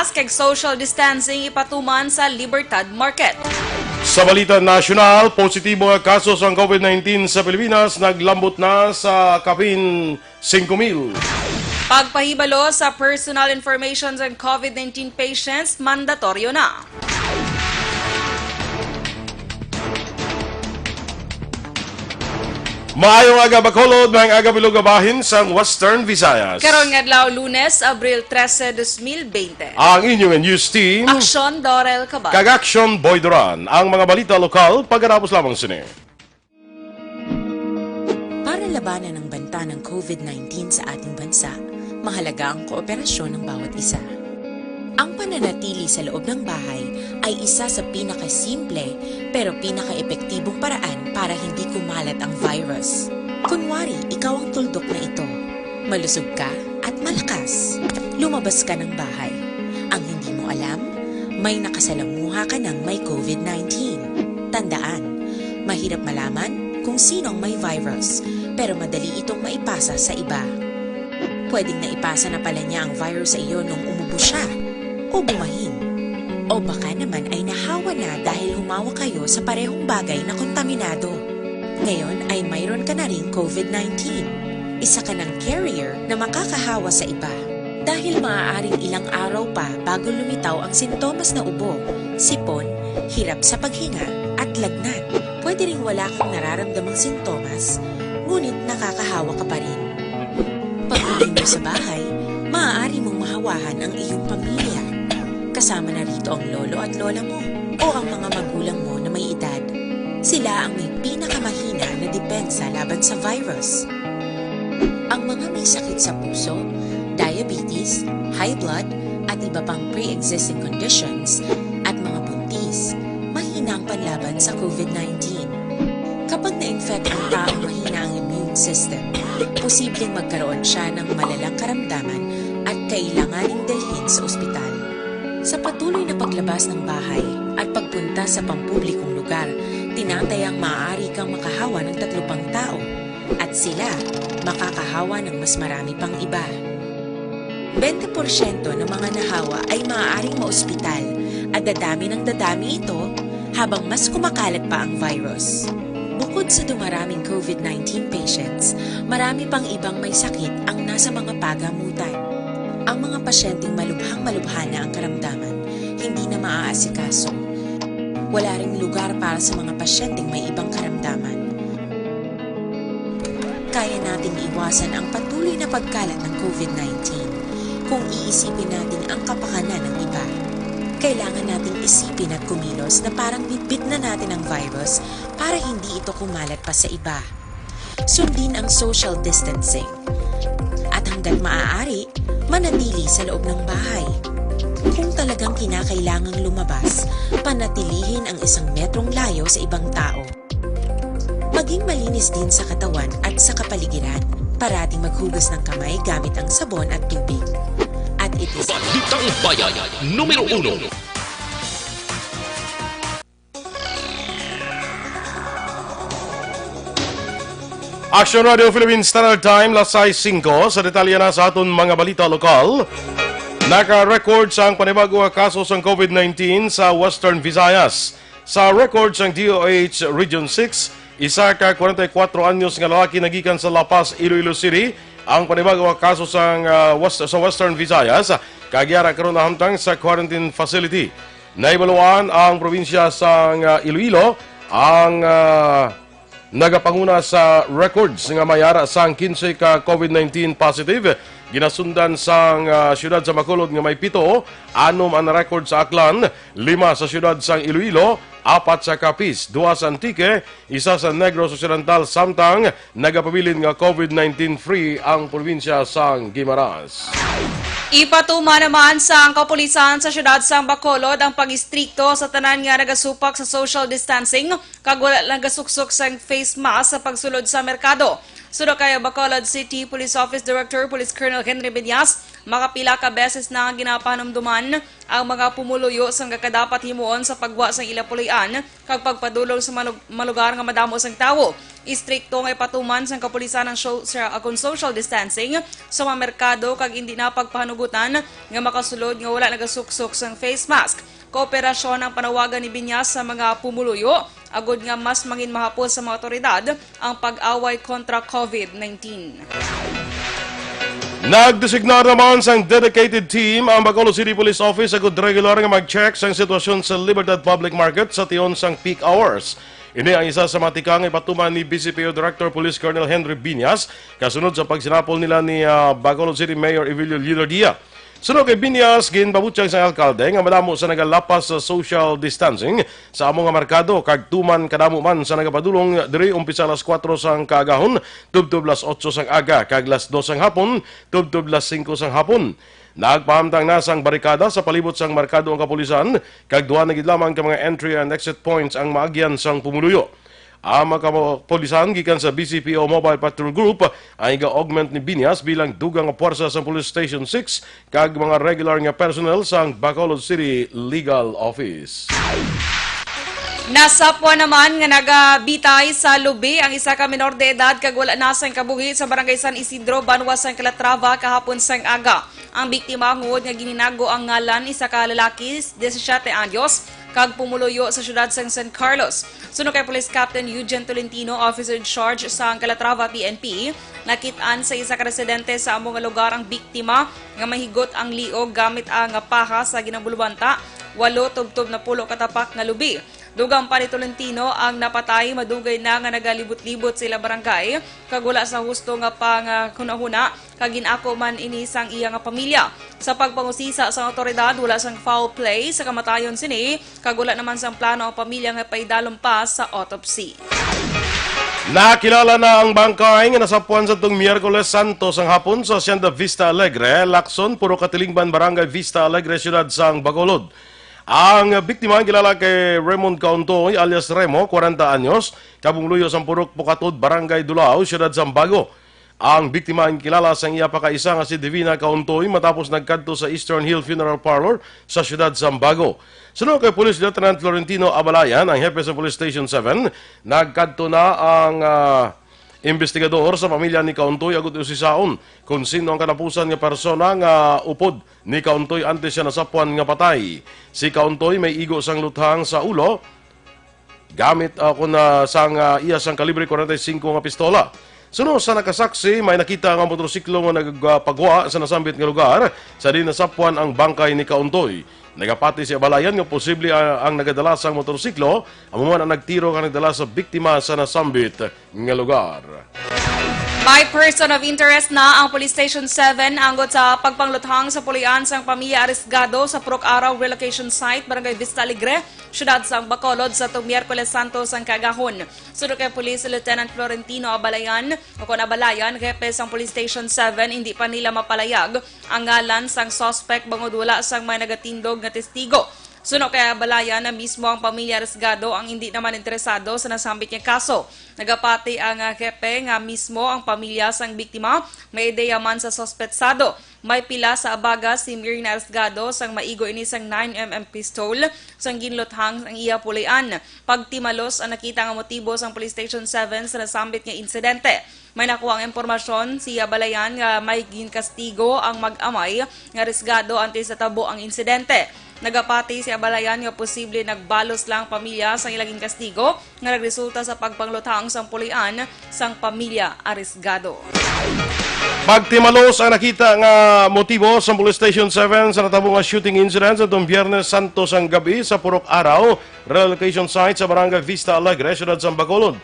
mask kag social distancing ipatuman sa Libertad Market. Sa balita nasyonal, positibo ang kaso sa COVID-19 sa Pilipinas naglambot na sa kapin 5,000. Pagpahibalo sa personal information ng COVID-19 patients, mandatoryo na. Maayong aga Bacolod, maayong aga Bilugabahin sa Western Visayas. Karon nga adlaw Lunes, Abril 13, 2020. Ang inyong news team, Aksyon, Dorel, Cabatu. kag Aksyon Duran, ang mga balita lokal pagkatapos lamang sini. Para labanan ang banta ng COVID-19 sa ating bansa, mahalaga ang kooperasyon ng bawat isa. Ang pananatili sa loob ng bahay ay isa sa pinakasimple pero pinaka-epektibong paraan para hindi kumalat ang virus. Kunwari, ikaw ang tuldok na ito. Malusog ka at malakas. Lumabas ka ng bahay. Ang hindi mo alam, may nakasalamuha ka ng may COVID-19. Tandaan, mahirap malaman kung sino ang may virus, pero madali itong maipasa sa iba. Pwedeng naipasa na pala niya ang virus sa iyo nung umubo siya o bumahin. O baka naman ay nahawa na dahil humawa kayo sa parehong bagay na kontaminado. Ngayon ay mayroon ka na ring COVID-19. Isa ka ng carrier na makakahawa sa iba. Dahil maaaring ilang araw pa bago lumitaw ang sintomas na ubo, sipon, hirap sa paghinga at lagnat. Pwede ring wala kang nararamdamang sintomas, ngunit nakakahawa ka pa rin. Pag-uwi mo sa bahay, maaari mong mahawahan ang iyong pamilya. Kasama na rito ang lolo at lola mo o ang mga magulang mo na may edad. Sila ang may pinakamahina na depensa laban sa virus. Ang mga may sakit sa puso, diabetes, high blood, at iba pang pre-existing conditions at mga buntis, mahina ang panlaban sa COVID-19. Kapag na-infect ang taong mahina ang immune system, posibleng magkaroon siya ng malalang karamdaman at kailanganing dalhin sa ospital. Sa patuloy na paglabas ng bahay at pagpunta sa pampublikong lugar, tinatayang maaari kang makahawa ng 3 pang tao at sila makakahawa ng mas marami pang iba. 20% ng mga nahawa ay maaaring maospital at dadami ng dadami ito habang mas kumakalat pa ang virus. Bukod sa dumaraming COVID-19 patients, marami pang ibang may sakit ang nasa mga pagamutan. Ang mga pasyenteng malubhang-malubha na ang karamdaman, hindi na maaasikaso. Wala ring lugar para sa mga pasyenteng may ibang karamdaman. Kaya nating iwasan ang patuloy na pagkalat ng COVID-19 kung iisipin natin ang kapakanan ng iba. Kailangan nating isipin at kumilos na parang bitbit na natin ang virus para hindi ito kumalat pa sa iba. Sundin ang social distancing. At hanggat maaari, manatili sa loob ng bahay. Kung talagang kinakailangang lumabas, panatilihin ang 1 metrong layo sa ibang tao. Maging malinis din sa katawan at sa kapaligiran. Parating maghugas ng kamay gamit ang sabon at tubig. At ito sa Balitang Bayan, Numero 1. Aksyon Radio Philippines Standard Time, lasay 5, sa detalye na sa aton mga balita lokal. Naka-record sa ang panibago nga kaso sa COVID-19 sa Western Visayas. Sa record sa DOH Region 6, isa ka 44 anyos nga lalaki nagikan sa La Paz, Iloilo City. Ang panibago nga kaso sa Western Visayas, kagyara karon nahamtang sa quarantine facility. Naibaluan ang probinsya sa Iloilo ang nagapanguna sa records nga mayara sang 15 ka COVID-19 positive. Ginasundan sang siyudad sa Bacolod nga may 7, 6 ang record sa Aklan, 5 sa siyudad sang Iloilo, 4 sa Capiz, 2 sa Antique, 1 sa Negros Occidental, samtang nagapabilin nga COVID-19 free ang probinsya sang Guimaras. Ipatuma naman sa ang kapulisan sa siyudad sang Bacolod ang pag-istrikto sa tanan nga nagasupak sa social distancing kag wala nagasuksok sang face mask sa pagsulod sa merkado. Sudo kay Bacolod City Police Office Director Police Colonel Henry Binyas, Makapila ka beses na ginapanamduman ang mga pumuluyo sang kadapat himuon sa pagwa sang ilapulian kag pagpadulong sa malugar nga madamo sang tawo. Istrikto nga ipatuman sang kapulisan ng akong social distancing sa mga merkado kag hindi na pagpahanugutan nga makasulod nga wala nagasuksok sang face mask. Kooperasyon ang panawagan ni Binyas sa mga pumuluyo, agod nga mas mangin mahapos sa mga otoridad ang pag-away kontra COVID-19. Nagdesignar naman sang dedicated team ang Bacolod City Police Office agud regular nga mag-check sang sitwasyon sa Libertad Public Market sa tion sang peak hours. Ini ang isa sa matikang ipatuman ni BCPO Director Police Colonel Henry Binyas kasunod sa pagsinapol nila ni Bacolod City Mayor Evelio Lilardia. Sunod kay Binyas, ginpabutyag sa alkalde nga madamo sa nagalapas sa social distancing sa among nga merkado kag tuman kadamo man sa nagapadulong diri umpisa alas 4 sang kaagahon, tubtob las 8 sang aga kag las 2 sang hapon, tubtob las 5 sang hapon. Nagpahamtang na sang barikada sa palibot sang merkado ang kapulisan kag duha na gid lamang ka mga entry and exit points ang maagyan sang pumuluyo. Ang mga kapulisan gikan sa BCPO Mobile Patrol Group ay ga-augment ni Binyas bilang dugang puwersa sa Police Station 6 kag mga regular nga personnel sa Bacolod City Legal Office. Nasapwa naman nga nagabitay sa lubi ang isa ka menor de edad kag wala na sang kabuhi sa barangay San Isidro, Banwa sang Calatrava kahapon sang aga. Ang biktima ngod nga gininago ang ngalan isa ka lalaki 17 anyos kag pumuluyo sa syudad sang San Carlos. Sunod kay Police Captain Eugene Tolentino, Officer in Charge sa Calatrava PNP, nakitaan sa isa ka residente sa among lugar ang biktima nga mahigot ang liog gamit ang paha sa ginambulubanta, 8 tubtob na pulo katapak nga lubi. Dugang pa ni Tolentino ang napatay, madugay na nga nagalibot-libot sila barangay kag wala sa husto nga pang hunahuna kag ginako man ini sang iya nga pamilya. Sa pagpangusisa sa otoridad, wala sang foul play sa kamatayon sini kag wala naman sang plano ang pamilya nga paidalom pa sa autopsy. Nakilala na ang bangkay nga nasapuan sa itong Miyerkules Santo sang hapon sa Hacienda Vista Alegre, Lacson, Puro Katilingban, Barangay Vista Alegre, Siyudad sang Bacolod. Ang biktima kilala kay Raymond Cauntoy alias Remo, 40 anyos, kabungluyo sa Purok Pukatod, Barangay Dulao, Siyudad Zambago. Ang biktima ang kilala sa iya pakaisa nga si Divina Cauntoy matapos nagkadto sa Eastern Hill Funeral Parlor sa Siyudad Zambago. Sunod kay Police Lieutenant Florentino Abalayan, ang hepe sa Police Station 7, nagkadto na ang investigador sa pamilya ni Cauntoy agud usisaon kung sino ang kanapusan nga persona nga upod ni Cauntoy antes siya nasapuan nga patay. Si Cauntoy may igo sang luthang sa ulo gamit sang iya sang kalibre 45 nga pistola. Sunod sa nakasaksi, may nakita nga motorsiklo nga nagpagwa sa nasambit nga lugar sa di nasapuan ang bangkay ni Cauntoy. Nagapati si Abalayan nga posible ang nagadala sang motorsiklo, amuman ang nagtiro nga nagdala sa biktima sa nasambit nga lugar. By person of interest na ang Police Station 7 anggot sa pagpangluthang sa pulian sang pamilya aresgado sa Purok Araw Relocation Site, Barangay Vista Alegre, Siyudad sang Bacolod sa itong Miyerkules Santo sang kagahon. Sunod kay Police Lieutenant Florentino Abalayan, hepe sang Police Station 7, hindi pa nila mapalayag ang ngalan sang suspect bangod wala sang may nagatindog nga testigo. Sunod kay Abalayan na mismo ang pamilya aresgado ang hindi naman interesado sa nasambit niya kaso. Nagapati ang hepe nga mismo ang pamilya sang biktima, may ideya man sa sospetsado. May pila sa abaga si Mirna Aresgado sang maigo ini sang 9mm pistol sang ginlothang ang iya pulian. Pagtimalos ang nakita nga motibo sang Police Station 7 sa nasambit nga insidente. May nakuha ang impormasyon si Abalayan nga may ginkastigo ang mag-amay nga aresgado antes sa tabo ang insidente. Nagapati si Abalayan nga posible nagbalos lang pamilya sang ilaging kastigo nga nagresulta sa pagpangluthang sang pulian sang pamilya aresgado. Pagtimalos ang nakita nga motibo sa Police Station 7 sa natabong nga shooting incident sa itong Biyernes Santo sang gabi sa Purok Araw, relocation site sa Barangay Vista Alegre, Siyudad sang Bacolod.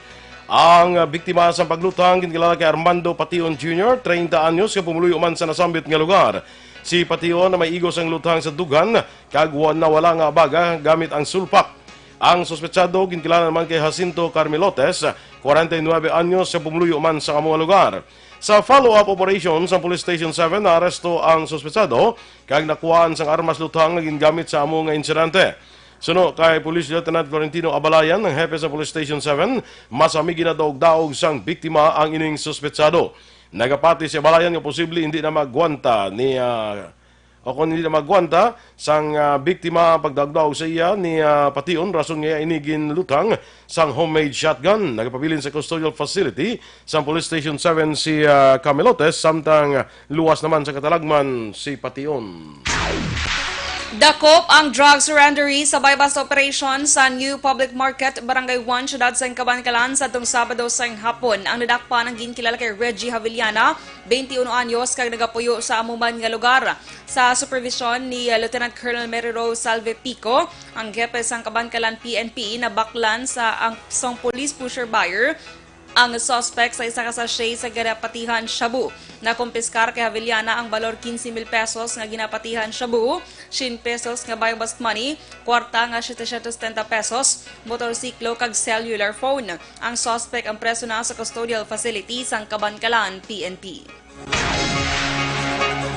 Ang biktima sa paglutang kinikilala kay Armando Pation Jr., 30 anyos, nga pumuluyo man sa nasambit nga lugar. Si Pation na may igos ang lutang sa dugan, kagwan na wala nga abaga gamit ang sulpak. Ang sospetsado kinikilala naman kay Jacinto Carmelotes, 49 anyos, sa pumuluyo man sa kamuha lugar. Sa follow-up operation sa Police Station 7, naaresto ang sospetsado kag nakuhaan sang armas lutang na gingamit sa amo nga insidente. Suno kay Police Lieutenant Florentino Abalayan, ang hepe sa Police Station 7, masami ginadaog-daog sang biktima ang ining sospetsado. nagapati sa balayan nga posible hindi na magwanta ni o kung hindi na magwanta sang biktima pagdagdaw sa iya ni Pation rason nga inigin lutang sang homemade shotgun. Nagapabilin sa custodial facility sa Police Station 7 si Camelotes samtang luwas naman sa katalagman si Pation. Dakop ang drug surrendery sa bypass operation sa New Public Market, Barangay 1, Syudad sa Cabancalan sa itong Sabado sa hapon. Ang nadakpa ng ginkilala kay Reggie Havillana, 21 anyos, kag nagapuyo sa amuman nga lugar. Sa supervision ni Lieutenant Colonel Meriro Salve Pico, ang jefe sang Cabancalan PNP na baklan sa ang isang police pusher buyer ang suspect sa isa ka sachet sa ginapatihan shabu. Nakumpiskar kay Havillana ang balor 15,000 pesos nga ginapatihan shabu, 100 pesos nga buy-bust money, kwarta nga 770 pesos, motorsiklo kag cellular phone. Ang suspect ang preso na sa custodial facility sang Cabancalan PNP.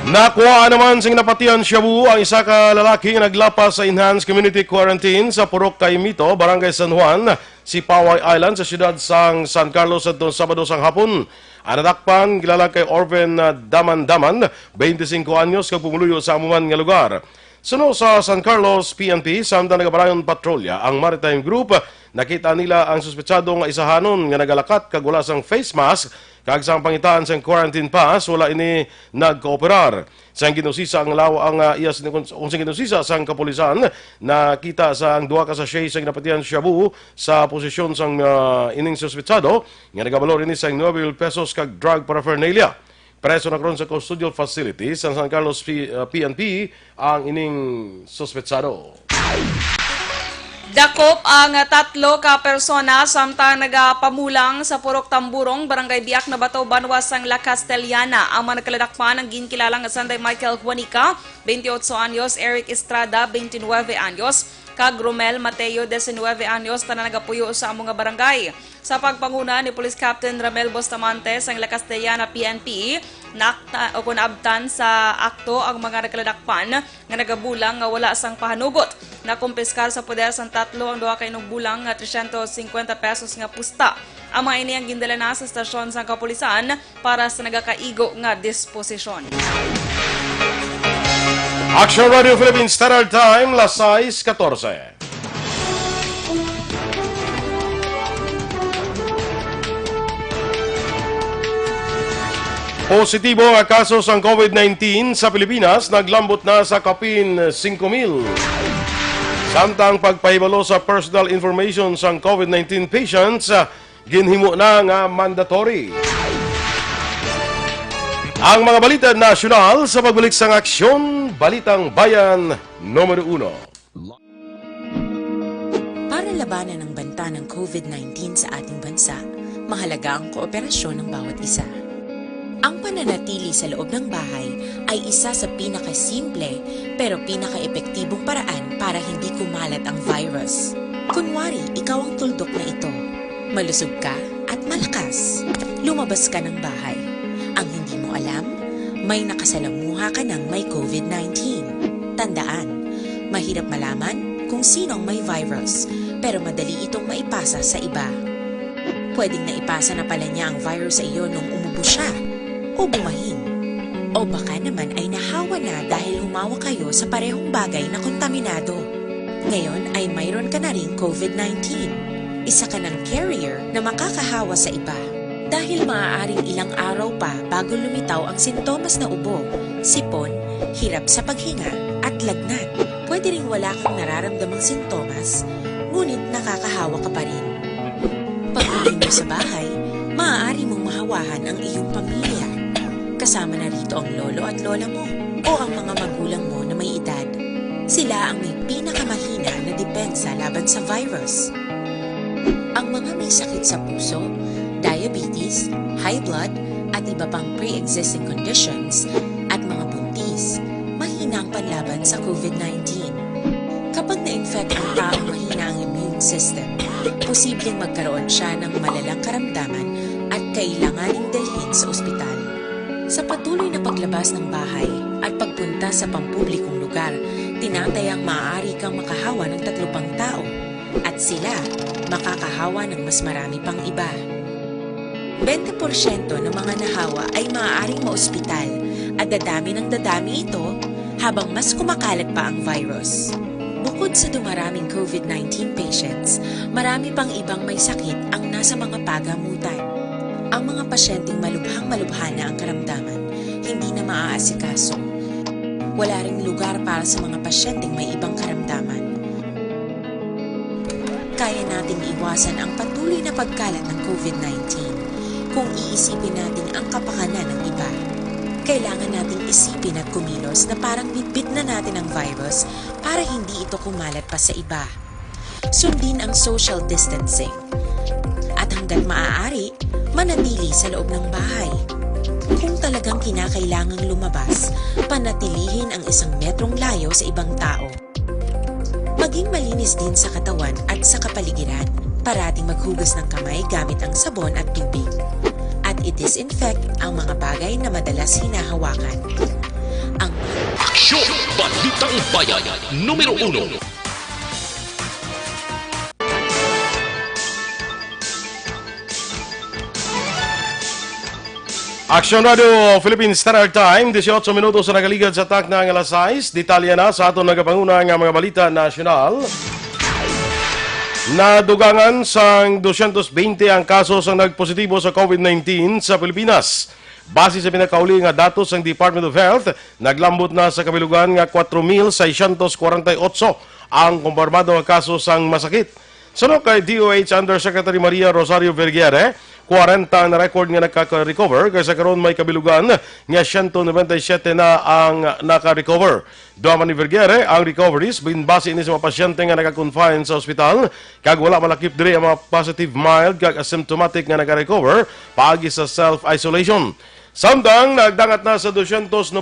Nakuha naman sing napatian shabu ang isa ka lalaki nga naglapas sa enhanced community quarantine sa Purok Caimito, Barangay San Juan, si Paway Island sa siyudad sang San Carlos at Sabado sang hapon. Ang nadakpan kilala kay Orven Daman, 25 anyos, kag pumuluyo sa amuman nga lugar. Suno sa San Carlos PNP, samtang nagabarayon patrolya ang maritime group, nakita nila ang suspetsado nga isahanon nga nagalakat kag wala sang face mask kag sang pangitaan sang quarantine pass wala ini nagkooperar. Sang ginusisa ang ginusisa sang kapulisan nakita sa ang duha ka sachet sang napatian shabu sa posisyon sang ining suspetsado nga nagabalor ini sang 9,000 pesos kag drug paraphernalia. Preso na karon sa custodial facility sa San Carlos PNP ang ining suspetsado. Dakop ang 3 ka persona samtang nagapamulang sa Purok Tamburong, Barangay Biak na Bato, Banwas sang La Castellana. Ang mga nakaladakpan ang ginkilalang Sanday Michael Juanica, 28 anyos, Eric Estrada, 29 anyos, kag Romel Mateo, 19 anyos, na nagapuyo sa among barangay. Sa pagpanguna ni Police Captain Ramel Bustamante sang La Castellana PNP, naabtan sa akto ang mga nakaladakpan nga nagabulang nga wala sang pahanugot. Nakumpiskar sa poder sang 3 ang duha kay bulang nga 350 pesos nga pusta. Ang mga ini ang gindala na sa stasyon sang kapulisan para sa nagakaigo nga disposisyon. Aksyon Radio Philippines Standard Time, las 6:14. Positibo ang kaso sa COVID-19 sa Pilipinas, naglambot na sa kapin 5,000. Samtang pagpahibalo sa personal information sa COVID-19 patients, ginhimo na nga mandatory. Ang mga balita nasyonal sa pagbalik sa Aksyon, Balitang Bayan, Numero 1. Para labanan ang banta ng COVID-19 sa ating bansa, mahalaga ang kooperasyon ng bawat isa. Ang pananatili sa loob ng bahay ay isa sa pinakasimple pero pinaka-epektibong paraan para hindi kumalat ang virus. Kunwari, ikaw ang tuldok na ito. Malusog ka at malakas. Lumabas ka ng bahay. Ang hindi mo alam, may nakasalamuha ka ng may COVID-19. Tandaan, mahirap malaman kung sino ang may virus, pero madali itong maipasa sa iba. Pwedeng naipasa na pala niya ang virus sa iyo nung umubo siya o bumahin. O baka naman ay nahawa na dahil humawa kayo sa parehong bagay na kontaminado. Ngayon ay mayroon ka na rin COVID-19. Isa ka ng carrier na makakahawa sa iba. Dahil maaaring ilang araw pa bago lumitaw ang sintomas na ubo, sipon, hirap sa paghinga at lagnat. Pwede ring wala kang nararamdamang sintomas, ngunit nakakahawa ka pa rin. Pag-uwi mo sa bahay, maaari mong mahawahan ang iyong pamilya. Kasama na rito ang lolo at lola mo o ang mga magulang mo na may edad. Sila ang may pinakamahina na depensa laban sa virus. Ang mga may sakit sa puso, diabetes, high blood, at iba pang pre-existing conditions, at mga buntis, mahina ang panlaban sa COVID-19. Kapag na-infect ang taong mahina ang immune system, posibleng magkaroon siya ng malalang karamdaman at kailanganing dalhin sa ospital. Sa patuloy na paglabas ng bahay at pagpunta sa pampublikong lugar, tinatayang maaari kang makahawa ng 3 pang tao at sila makakahawa ng mas marami pang iba. 20% ng mga nahawa ay maaaring maospital at dadami ng dadami ito habang mas kumakalat pa ang virus. Bukod sa dumaraming COVID-19 patients, marami pang ibang may sakit ang nasa mga pagamutan. Ang mga pasyenteng malubhang-malubha na ang karamdaman, hindi na maaasikaso. Wala ring lugar para sa mga pasyenteng may ibang karamdaman. Kaya nating iwasan ang patuloy na pagkalat ng COVID-19 kung iisipin natin ang kapakanan ng iba. Kailangan nating isipin at kumilos na parang bitbit na natin ang virus para hindi ito kumalat pa sa iba. Sundin ang social distancing. At hanggat maaari, manatili sa loob ng bahay. Kung talagang kinakailangang lumabas, panatilihin ang 1 metrong layo sa ibang tao. Maging malinis din sa katawan at sa kapaligiran. Parating maghugas ng kamay gamit ang sabon at tubig. At i-disinfect ang mga bagay na madalas hinahawakan. Ang Aksyon! Balitang Bayan, Numero 1. Aksyon Radio Philippine Standard Time, 18 minutos na nagaligad sa tak ng alas 6. Detalye na sa atong nagapanguna ng mga balita nasyonal. Nadugangan sang 220 ang kaso sang nagpositibo sa COVID-19 sa Pilipinas. Base sa pinakauli nga datos ng Department of Health, naglambot na sa kabilugan nga 4,648 ang kumpirmado nga kaso sang masakit. Sunod kay DOH Undersecretary Maria Rosario Vergere, 40 na record nga naka-recover, kaysa karon may kabilugan nga 197 na ang naka-recover. Duman ni Vergere, ang recoveries binbase ini sa mga pasyente nga naka-confine sa ospital, kag wala malakip diri ang mga positive mild kag asymptomatic nga naka-recover paagi sa self-isolation. Samtang nagdangat na sa 297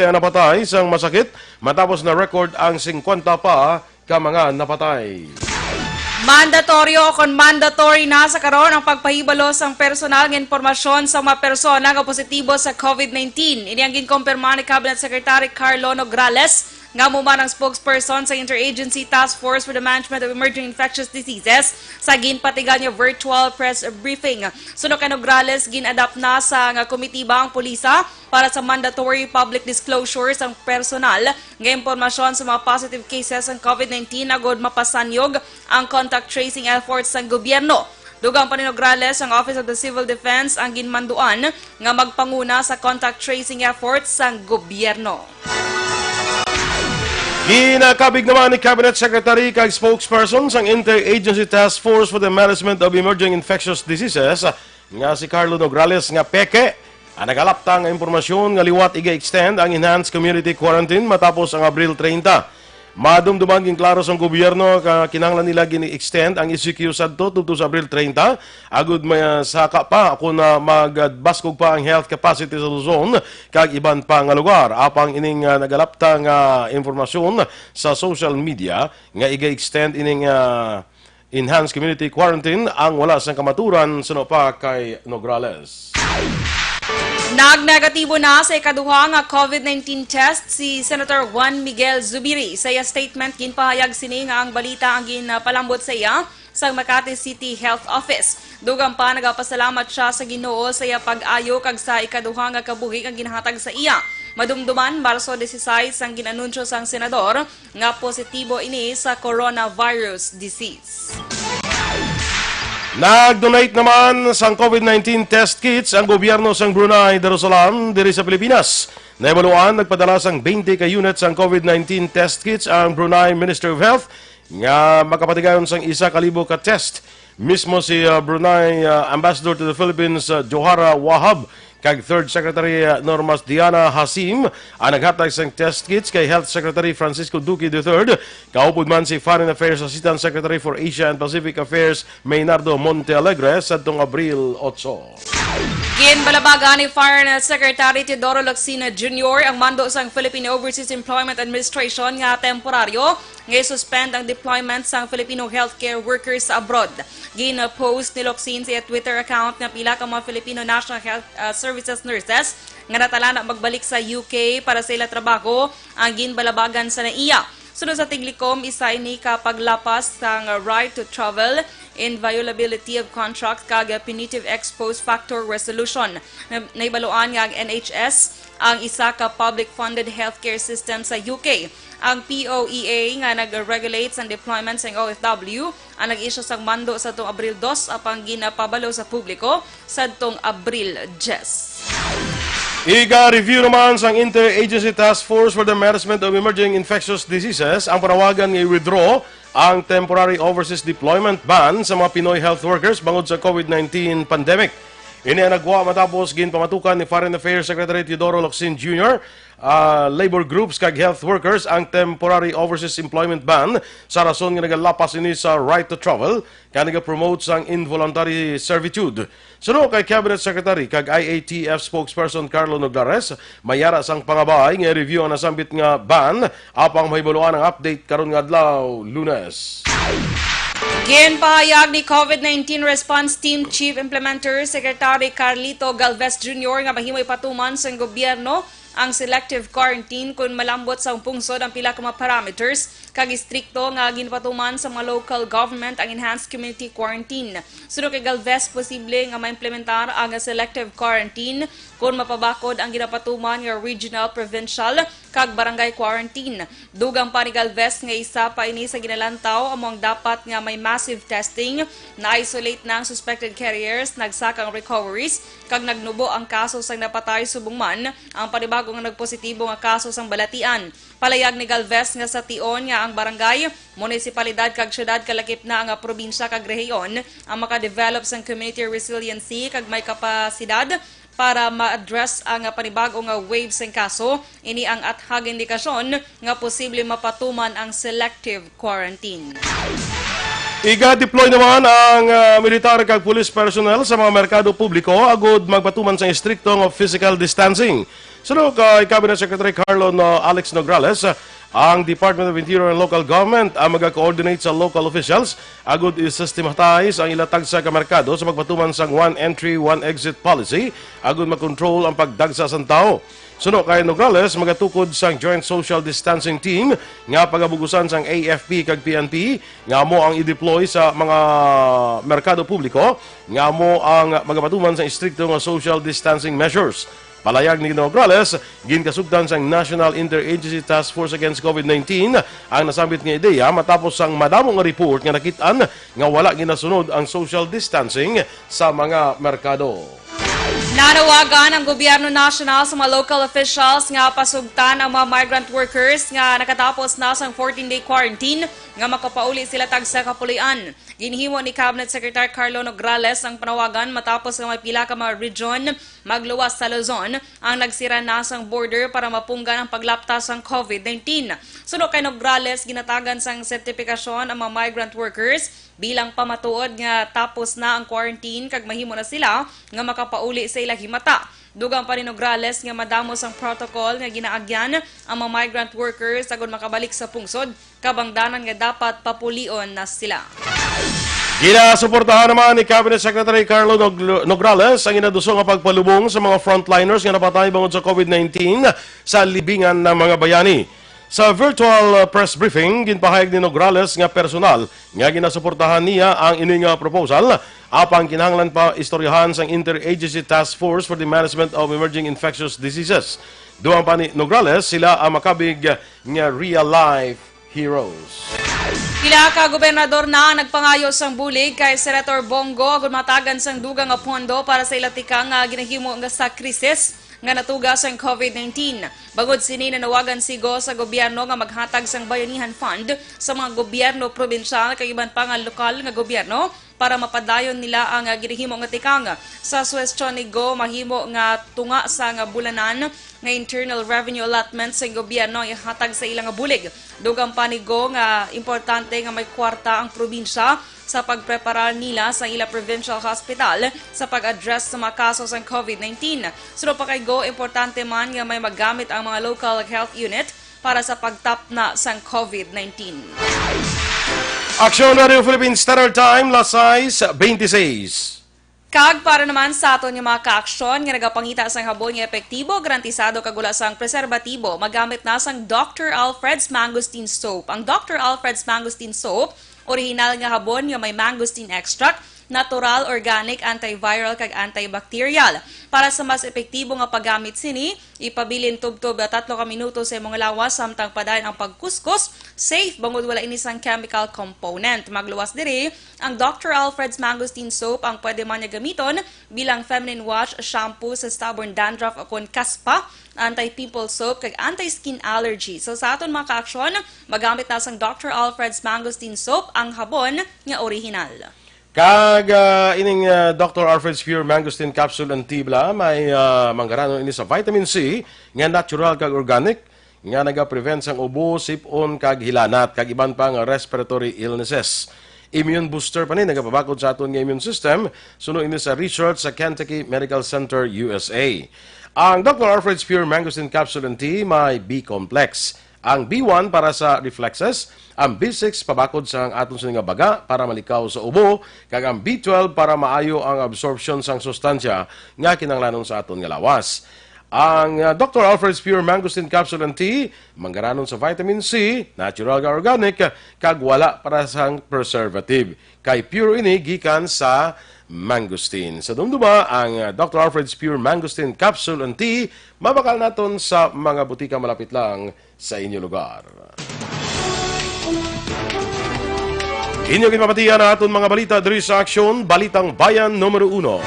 ang napatay sang masakit matapos na record ang 50 pa ka mga napatay. Mandatoryo kon mandatory na sa karon ang pagpahibalo sang personal nga impormasyon sa mga persona nga positibo sa COVID-19. Ini ang ginkompirma ni Cabinet Secretary Carlo Nograles nga muman ang spokesperson sa Interagency Task Force for the Management of Emerging Infectious Diseases sa ginpatigan niya virtual press briefing. Sunod kay Nograles, ginadapt na sa nga komitiba ang pulisa para sa mandatory public disclosures ang personal nga impormasyon sa mga positive cases ng COVID-19 agod mapasanyog ang contact tracing efforts ng gobyerno. Dugang pa ni Nograles, ang Office of the Civil Defense ang ginmanduan nga magpanguna sa contact tracing efforts ng gobyerno. Ginakabig naman ni Cabinet Secretary kag spokesperson sang Interagency Task Force for the Management of Emerging Infectious Diseases nga si Carlo Nograles nga peke ang nagalapta nga impormasyon nga liwat iga-extend ang enhanced community quarantine matapos ang Abril 30. Madumduman ging klaro sa gobyerno ka kinahanglan nila gini-extend ang ECQ sadto tungtol sa Abril 30 agud may saka pa ako na magbaskog pa ang health capacity sa Luzon kag iban pa nga lugar apang ining nagalapta nga impormasyon sa social media nga iga-extend ining enhanced community quarantine ang wala sang kamaturan suno pa kay Nograles. Nagnegatibo na sa ikaduha nga COVID-19 test si Senator Juan Miguel Zubiri. Sa iya statement, ginpahayag sini nga ang balita ang ginpalambot sa iya sa Makati City Health Office. Dugang pa nagapasalamat siya sa Ginoo sa iya pag-ayo kag sa ikaduha nga kabuhi ang ginahatag sa iya. Madumduman, Marso 16 ang ginanunsyo sang senador nga positibo ini sa coronavirus disease. Nag-donate naman sang COVID-19 test kits ang gobyerno sang Brunei Darussalam diri sa Pilipinas. Naibaluan, nagpadala sang 20 ka units ang COVID-19 test kits ang Brunei Ministry of Health nga makapatigayon sang 1,000 ka test. Mismo si Brunei Ambassador to the Philippines Johara Wahab kag Third Secretary Normas Diana Hasim ang naghatag sang test kits kay Health Secretary Francisco Duque III, kaupod man si Foreign Affairs Assistant Secretary for Asia and Pacific Affairs Maynardo Montealegre sadtong Abril 8. Ginbalabagan ni Foreign Secretary Teodoro Locsin Jr. ang mando sang Philippine Overseas Employment Administration nga temporaryo nga suspend ang deployment sang Filipino healthcare workers sa abroad. Gin-post ni Locsin sa Twitter account nga pila ka mga Filipino National Health Services nurses nga natala na magbalik sa UK para sa ila trabaho ang ginbalabagan sa naiya. Sunod sa tiglikom, isa ini kapaglapas sang right to travel, inviolability of contract kag punitive ex post factor resolution. Naibaluan nga ang NHS ang isa ka public-funded healthcare system sa UK. Ang POEA nga nag-regulate sa deployment sa OFW ang nag-issue sang mando sa tong Abril 2 apang ginapabalo sa publiko sa tong Abril 10. Iga-review naman sa Interagency Task Force for the Management of Emerging Infectious Diseases ang panawagan nga i-withdraw ang temporary overseas deployment ban sa mga Pinoy health workers bangod sa COVID-19 pandemic. Ini ang nagwa matapos ginpamatukan ni Foreign Affairs Secretary Teodoro Locsin Jr., labor groups kag health workers ang temporary overseas employment ban sa rason nga nagalapas ini sa right to travel kag nagapromote sang involuntary servitude. Suno kay Cabinet Secretary kag IATF spokesperson Carlo Noglares, mayara sang pangabay nga review ang nasambit nga ban apang mahibuluan ang update karon nga adlaw Lunes. Ginpahayag ni COVID-19 Response Team Chief Implementer Secretary Carlito Galvez Jr. nga mahimoy patuman sa gobyerno ang selective quarantine kung malambot sa pungsod ang pila ka mga parameters kag istrikto nga ginpatuman sa mga local government ang enhanced community quarantine. Sunod kay Galvez, posible nga maimplementar ang selective quarantine kung mapabakod ang ginapatuman nga regional, provincial kag barangay quarantine. Dugang pa ni Galvez nga isa pa ini sa ginalantaw among dapat nga may massive testing, na-isolate na ang suspected carriers, nagsakang recoveries, kag nagnubo ang kaso sa napatay subong man ang panibagong nagpositibo nga kaso sang balatian. Palayag ni Galvez nga sa tion nga ang barangay, munisipalidad kag syudad kalakip na ang probinsya kag rehiyon ang makadevelop sang community resiliency kag may kapasidad para ma-address ang panibagong wave sang kaso. Ini ang athag indikasyon nga posible mapatuman ang selective quarantine. Iga-deploy naman ang militar kag police personnel sa mga merkado publiko agud magpatuman sa istrikto nga physical distancing. Sunod kay Cabinet Secretary Carlo Alex Nograles, ang Department of Interior and Local Government ang mag-coordinate sa local officials agud i-systematize ang ilatag sa kamerkado sa magpatuman sang one entry, one exit policy agud makontrol ang pagdagsa sang tao. Sunod kay Nograles, magatukod sang Joint Social Distancing Team nga pagabugusan sang AFP kag PNP nga mo ang i-deploy sa mga merkado publiko nga mo ang magapatuman sa istrikto nga social distancing measures. Palayag ni Nograles, ginkasugdan sang National Interagency Task Force Against COVID-19 ang nasambit nga ideya matapos sang madamong nga report nga nakitaan nga wala ginasunod ang social distancing sa mga merkado. Nanawagan ang gobyerno nasyonal sa mga local officials nga pasugtan ang mga migrant workers nga nakatapos na sang 14-day quarantine nga makapauli sila tag sa kapulian. Ginhimo ni Cabinet Secretary Carlo Nograles ang panawagan matapos nga may pila ka mga region magluwas sa Luzon ang nagsira na sang border para mapunggan ang paglaptas sang COVID-19. Sunod kay Nograles, ginatagan sang sertifikasyon ang mga migrant workers bilang pamatuod nga tapos na ang quarantine kag mahimo na sila nga makapauli sa ilang himata. Dugang pa ni Nograles nga madamos ang protocol nga ginaagyan ang mga migrant workers agud makabalik sa pungsod kabangdanan nga dapat papulion na sila. Ginasuportahan naman ni Cabinet Secretary Carlo Nograles ang inadusong nga pagpalubong sa mga frontliners nga napatay bangod sa COVID-19 sa libingan ng mga bayani. Sa virtual press briefing, ginpahayag ni Nograles nga personal nga ginasuportahan niya ang ining proposal apang kinahanglan pa istoryahan sang Interagency Task Force for the Management of Emerging Infectious Diseases. Duang pa ni Nograles, sila ang makabig nga real-life heroes. Pila ka gobernador na nagpangayo sang bulig kay Senator Bongo agud matagan sang dugang nga pondo para sa ilatika nga ginahimo nga sa krisis nga natugas ang COVID-19. Bagod sini nanawagan sigo sa gobyerno nga maghatag sang Bayanihan Fund sa mga gobyerno probinsyal kag iban pa nga lokal nga gobyerno para mapadayon nila ang ginahimo nga tikang. Sa suwestyon ni Go, mahimo nga tunga sa nga bulanan nga internal revenue allotment sa gobyerno ang ihatag sa ilang bulig. Dugang pa ni Go nga importante nga may kwarta ang probinsya sa pagpreparar nila sa ila provincial hospital sa pag-address sa mga kaso ng COVID-19. Sunod pa kay Go, importante man nga may magamit ang mga local health unit para sa pagtapna sa COVID-19. Aksyon Radio Philippines Standard Time, las 6:26. Kag para naman sa aton yung mga ka-aksyon nga nagapangita sang habon nga epektibo, garantisado kagula sang preserbatibo, magamit na sang Dr. Alfred's Mangosteen Soap. Ang Dr. Alfred's Mangosteen Soap, original nga habon nga may mangosteen extract, natural, organic, antiviral kag antibacterial. Para sa mas epektibo nga paggamit sini, ipabilin tubtob 3 ka minuto sa imong lawas samtang padayon ang pagkuskus, safe bangod wala ini sang chemical component. Magluwas diri, ang Dr. Alfred's Mangosteen Soap ang pwede man niya gamiton bilang feminine wash, shampoo sa stubborn dandruff o kon kaspa, anti-pimple soap kag anti-skin allergy. So sa aton mga ka-aksyon, magamit na sang Dr. Alfred's Mangosteen Soap ang habon nga original. Kag ining Dr. Alfred's Pure Mangosteen Capsule and Tibla may manggaranon ini sa vitamin C nga natural kag organic nga naga-prevent sang ubo, sipon kag hilanat kag iban pang respiratory illnesses. Immune booster pa ni nagapabakod sa aton nga immune system suno ini sa research sa Kentucky Medical Center, USA. Ang Dr. Alfred's Pure Mangosteen Capsule and Tea may B-complex. Ang B1 para sa reflexes, ang B6 pabakod sa aton sa nga baga para malikaw sa ubo, kag ang B12 para maayo ang absorption sang sustansya nga kinahanglanon sa aton nga lawas. Ang Dr. Alfred's Pure Mangosteen Capsule and Tea, manggaranon sa vitamin C, natural ka organic, kag wala para sang preservative. Kay pure ini gikan sa mangosteen. Sa dumduma, ang Dr. Alfred's Pure Mangosteen Capsule and Tea, mabakal naton sa mga butika malapit lang sa inyong lugar. Inyong ginmapatiyan na aton mga balita diri sa Aksyon, Balitang Bayan Numero 1.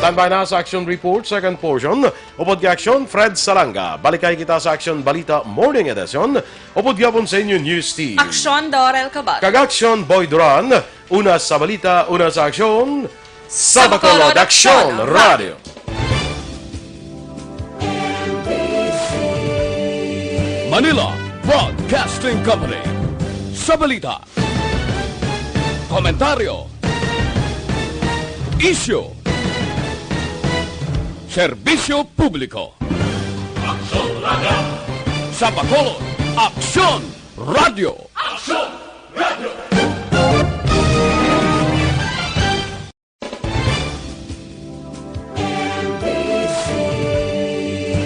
Standby na sa Action Report, second portion. Upod ka Aksyon, Fred Salanga. Balikay kita sa Action Balita Morning Edition. Upod gapon sa inyong news team. Aksyon, Dorel, Cabatu. Kag Aksyon, Boy Duran. Una sa balita, una sa Aksyon. Sa Bacolod Aksyon Radio. Manila Broadcasting Company. Sa balita, komentaryo, issue, serbisyo publiko. Aksyon Radio. Sa Bacolod Aksyon Radio. Aksyon Radio.